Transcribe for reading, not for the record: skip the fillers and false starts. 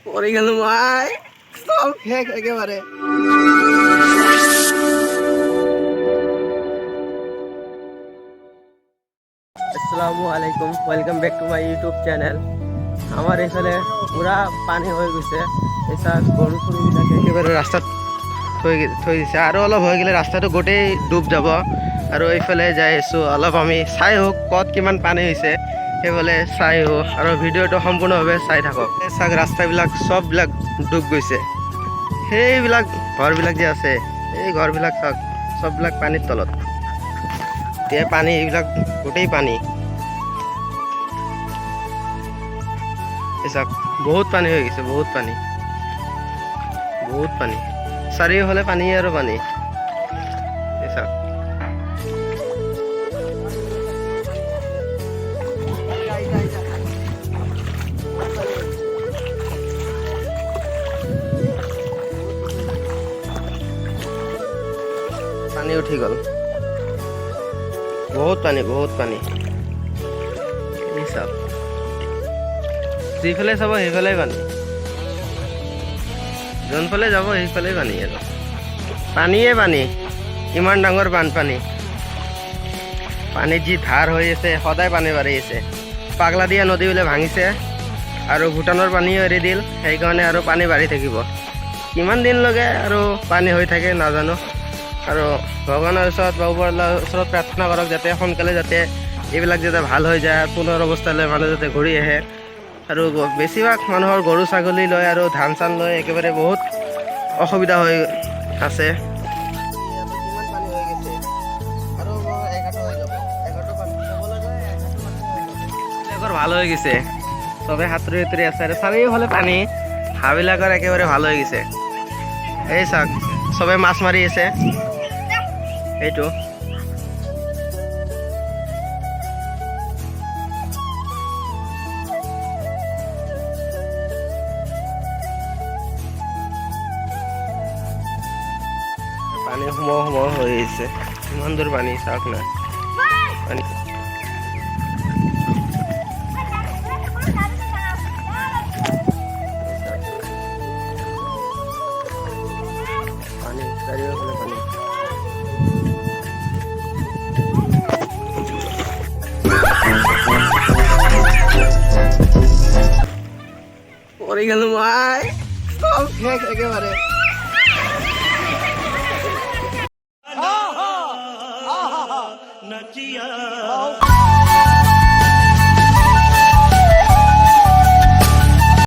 পড়ে গেল ভাই, সব শেষ একেবারে। আসসালামু আলাইকুম, welcome back to my YouTube channel. আমার এইফালে পুরা পানী হৈ গৈছে। এইসব গরু চৰুবিলাকে একেবাৰে ৰাস্তাত থৈ দিছে, আৰু অলপ হৈ গ'লে ৰাস্তাটো গোটেই ডুব যাব। আৰু এইফালে যাই আছোঁ, অলপ আমি চাই আহোঁ ক'ত কিমান পানী হৈছে, সেইফালে চাই আহোঁ আৰু ভিডিঅ'টো সম্পূৰ্ণভাৱে চাই থাকক। চাওক ৰাস্তাবিলাক চববিলাক ডুব গৈছে। সেইবিলাক ঘৰবিলাক যে আছে, এই ঘৰবিলাক চাওক চববিলাক পানীৰ তলত। এতিয়া পানী এইবিলাক গোটেই পানী, চাওক বহুত পানী হৈ গৈছে, বহুত পানী, বহুত পানী, চাৰিওফালে পানী আৰু পানী। চাওক পানী উঠি গ'ল, বহুত পানী, বহুত পানী। এই চাওক যিফালে চাব সেইফালে পানী, যোনফালে যাব সেইফালে পানী, আৰু পানীয়ে পানী। ইমান ডাঙৰ বানপানী, পানীত যি ধাৰ হৈ আছে, সদায় পানী বাঢ়ি আছে। পাগলাদিয়া নদী বোলে ভাঙিছে আৰু ভূটানৰ পানীও এৰি দিল, সেইকাৰণে আৰু পানী বাঢ়ি থাকিব। কিমান দিনলৈকে আৰু পানী হৈ থাকে নাজানো। আৰু ভগৱানৰ ওচৰত, বাবুৰ ওচৰত প্ৰাৰ্থনা কৰক যাতে সোনকালে যাতে এইবিলাক যাতে ভাল হৈ যায়, পুনৰ অৱস্থালৈ মানুহ যাতে ঘূৰি আহে। আৰু বেছিভাগ মানুহৰ গৰু ছাগলী লৈ আৰু ধান চান লৈ একেবাৰে বহুত অসুবিধা হৈ আছে। ভাল হৈ গৈছে, চবে সাঁতুৰি সাঁতুৰি আছে আৰু চাৰিওফালে পানী। হাঁহবিলাকৰ একেবাৰে ভাল হৈ গৈছে। এই চাওক চবে মাছ মাৰি আছে, এইটো পানী সোমাও হৈ আহিছে। ইমান দূৰ পানী, চাওক না পানী। পানী চাৰিওফালে পানী। পড়ে গেল ভাই, সব শেষ একেবাৰে। নাচিয়া